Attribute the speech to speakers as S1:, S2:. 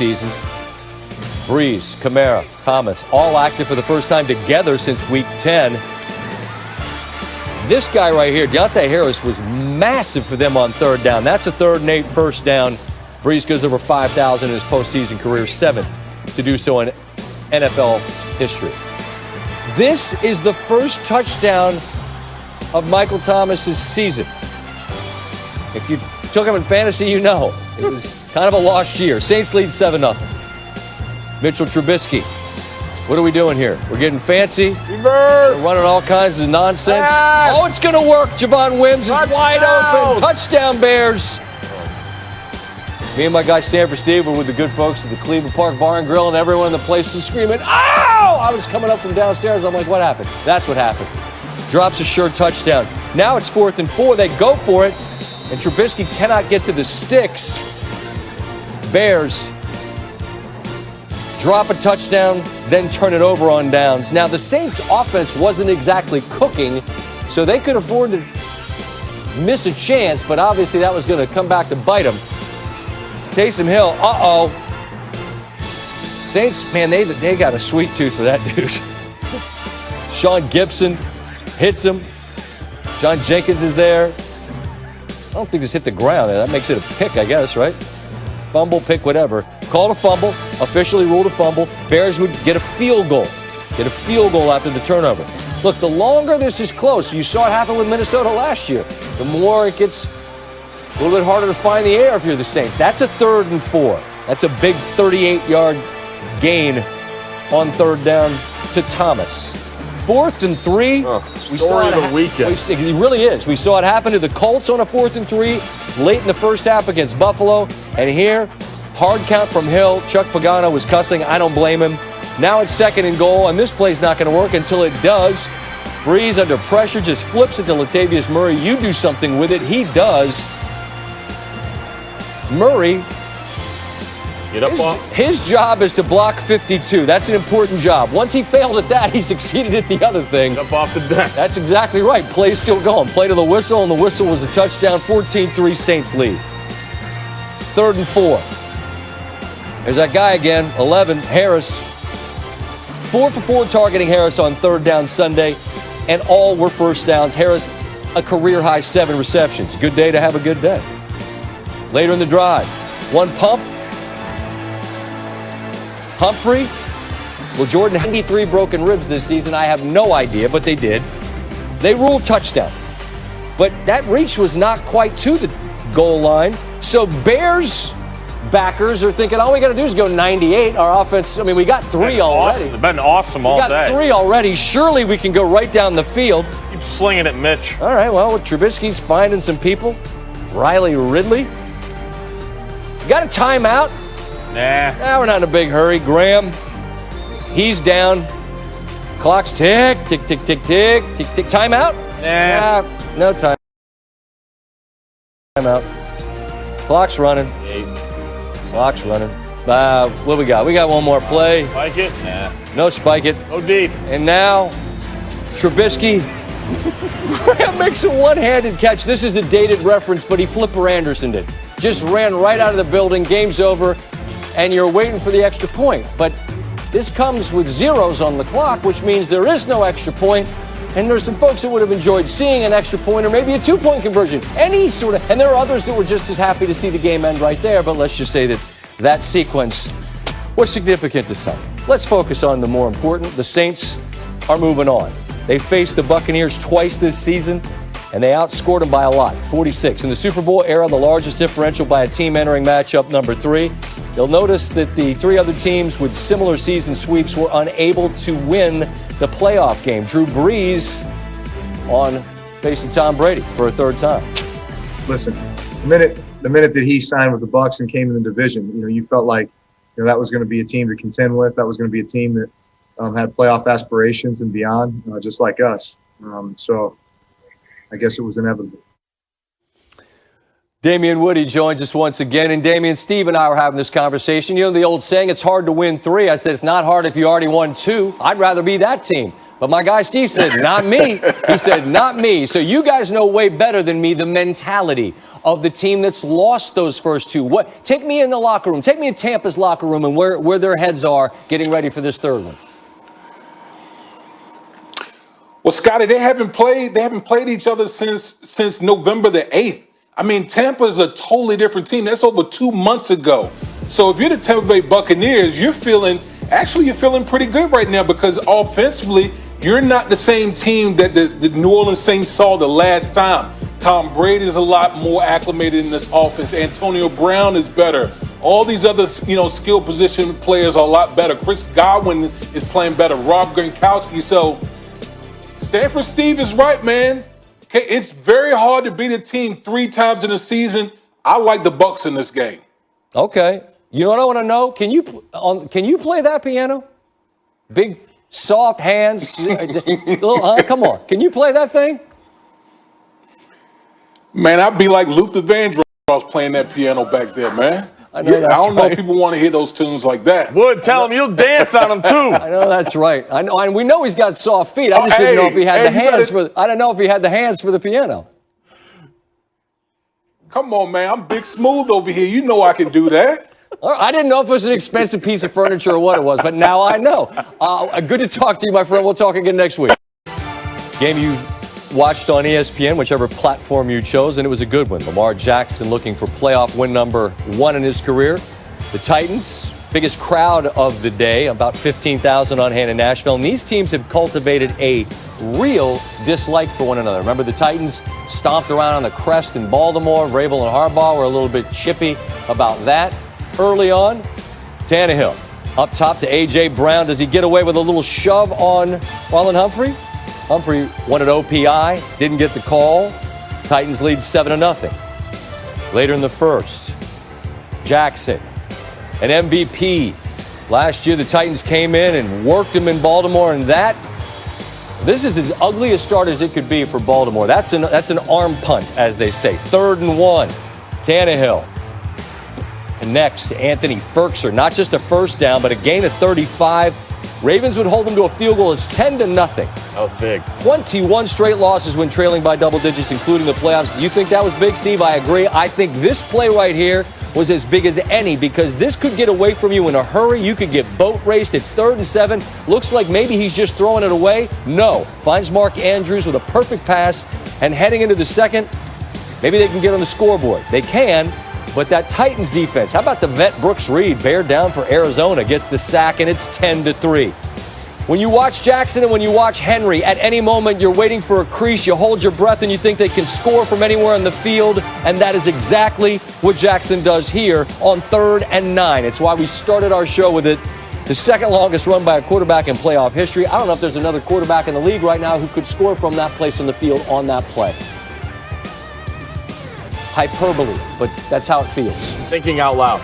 S1: seasons. Breeze, Kamara, Thomas, all active for the first time together since Week 10. This guy right here, Deontay Harris, was massive for them on third down. That's a third and 8 first down. Breeze goes over 5,000 in his postseason career, 7th to do so in NFL history. This is the first touchdown of Michael Thomas's season. If you took him in fantasy, you know. It was kind of a lost year. Saints lead 7-0. Mitchell Trubisky. What are we doing here? We're getting fancy. Reverse. We're running all kinds of nonsense. Yes. Oh, it's going to work. Javon Wims is wide open. Touchdown, Bears. Me and my guy Stanford Steve were with the good folks at the Cleveland Park Bar and Grill, and everyone in the place was screaming, "Ow!" I was coming up from downstairs. I'm like, what happened? That's what happened. Drops a sure touchdown. Now it's 4th and 4. They go for it, and Trubisky cannot get to the sticks. Bears drop a touchdown, then turn it over on downs. Now, the Saints' offense wasn't exactly cooking, so they could afford to miss a chance, but obviously that was going to come back to bite them. Taysom Hill, Saints, man, they got a sweet tooth for that dude. Sean Gibson hits him. John Jenkins is there. I don't think this hit the ground. That makes it a pick, I guess, right? Fumble, pick, whatever. Called a fumble, officially ruled a fumble. Bears would get a field goal. Get a field goal after the turnover. Look, the longer this is close, you saw it happen with Minnesota last year, the more it gets a little bit harder to find the air if you're the Saints. That's a 3rd and 4. That's a big 38-yard gain on third down to Thomas. 4th and 3.
S2: Story of the weekend.
S1: It really is. We saw it happen to the Colts on a 4th and 3 late in the first half against Buffalo. And here, hard count from Hill. Chuck Pagano was cussing. I don't blame him. Now it's 2nd and goal, and this play's not going to work until it does. Breeze under pressure just flips it to Latavius Murray. You do something with it. He does. Murray, his job is to block 52. That's an important job. Once he failed at that, he succeeded at the other thing.
S2: Up off the deck.
S1: That's exactly right. Play's still going. Play to the whistle, and the whistle was a touchdown. 14-3 Saints lead. 3rd and 4. There's that guy again, 11, Harris. 4 for 4 targeting Harris on third down Sunday, and all were first downs. Harris, a career-high 7 receptions. Good day to have a good day. Later in the drive, one pump. Humphrey. Well, Jordan, 93 broken ribs this season. I have no idea, but they did. They ruled touchdown. But that reach was not quite to the goal line. So Bears backers are thinking, all we got to do is go 98. Our offense, I mean, we got 3 already.
S2: It's been awesome all day.
S1: We got 3 already. Surely we can go right down the field.
S2: Keep slinging it, Mitch.
S1: All right, well, Trubisky's finding some people. Riley Ridley. Got a timeout?
S2: Nah,
S1: we're not in a big hurry. Graham, he's down. Clock's tick, tick, tick, tick, tick, tick, tick. Timeout?
S2: Nah.
S1: No time. Timeout. Clock's running. Clock's running. What we got? We got one more play.
S2: Spike it? Nah.
S1: No spike it.
S2: Go deep.
S1: And now, Trubisky. Graham makes a one-handed catch. This is a dated reference, but he Flipper Anderson did. Just ran right out of the building. Game's over, and you're waiting for the extra point. But this comes with zeros on the clock, which means there is no extra point. And there's some folks that would have enjoyed seeing an extra point or maybe a 2-point conversion. Any sort of, and there are others that were just as happy to see the game end right there. But let's just say that sequence was significant this time. Let's focus on the more important. The Saints are moving on. They faced the Buccaneers twice this season, and they outscored them by a lot, 46. In the Super Bowl era, the largest differential by a team entering matchup number 3. You'll notice that the 3 other teams with similar season sweeps were unable to win the playoff game. Drew Brees on facing Tom Brady for a 3rd time.
S3: Listen, the minute that he signed with the Bucs and came in the division, you felt like that was going to be a team to contend with. That was going to be a team that had playoff aspirations and beyond, just like us. So I guess it was inevitable.
S1: Damian Woody joins us once again. And Damian, Steve and I were having this conversation. You know the old saying, it's hard to win 3. I said, it's not hard if you already won 2. I'd rather be that team. But my guy Steve said, not me. He said, not me. So you guys know way better than me the mentality of the team that's lost those first two. Take me in the locker room. Take me in Tampa's locker room and where their heads are getting ready for this third one.
S4: Well, Scotty, they haven't played each other since November the 8th. I mean, Tampa is a totally different team. That's over 2 months ago. So if you're the Tampa Bay Buccaneers, you're feeling pretty good right now because offensively, you're not the same team that the New Orleans Saints saw the last time. Tom Brady is a lot more acclimated in this offense. Antonio Brown is better. All these other, skill position players are a lot better. Chris Godwin is playing better. Rob Gronkowski. So Stanford Steve is right, man. Okay, it's very hard to beat a team 3 times in a season. I like the Bucs in this game.
S1: Okay. You know what I want to know? Can you play that piano? Big, soft hands. Come on. Can you play that thing?
S4: Man, I'd be like Luther Vandross playing that piano back there, man. I don't know if people want to hear those tunes like that.
S2: Would tell him you'll dance on them too.
S1: I know that's right. I know, and we know he's got soft feet. I just didn't know if he had the hands I don't know if he had the hands for the piano.
S4: Come on, man. I'm Big Smooth over here. You know I can do that.
S1: I didn't know if it was an expensive piece of furniture or what it was, but now I know. Good to talk to you, my friend. We'll talk again next week. Game you watched on ESPN, whichever platform you chose, and it was a good one. Lamar Jackson looking for playoff win number 1 in his career. The Titans, biggest crowd of the day, about 15,000 on hand in Nashville. And these teams have cultivated a real dislike for one another. Remember, the Titans stomped around on the crest in Baltimore. Vrabel and Harbaugh were a little bit chippy about that early on. Tannehill up top to A.J. Brown. Does he get away with a little shove on Marlon Humphrey? Humphrey wanted OPI, didn't get the call. Titans lead 7-0. Later in the first, Jackson, an MVP. Last year, the Titans came in and worked him in Baltimore, and this is as ugly a start as it could be for Baltimore. That's an arm punt, as they say. 3rd and 1. Tannehill. And next, Anthony Ferkser. Not just a first down, but a gain of 35. Ravens would hold them to a field goal. It's 10-0.
S2: That was big.
S1: 21 straight losses when trailing by double digits, including the playoffs. You think that was big, Steve? I agree. I think this play right here was as big as any because this could get away from you in a hurry. You could get boat raced. It's 3rd and 7. Looks like maybe he's just throwing it away. No. Finds Mark Andrews with a perfect pass. And heading into the second, maybe they can get on the scoreboard. They can. But that Titans defense, how about the vet Brooks Reed, bear down for Arizona, gets the sack, and it's 10-3. When you watch Jackson and when you watch Henry, at any moment you're waiting for a crease, you hold your breath, and you think they can score from anywhere on the field, and that is exactly what Jackson does here on 3rd and 9. It's why we started our show with it. The second longest run by a quarterback in playoff history. I don't know if there's another quarterback in the league right now who could score from that place on the field on that play. Hyperbole, but that's how it feels.
S2: Thinking out loud.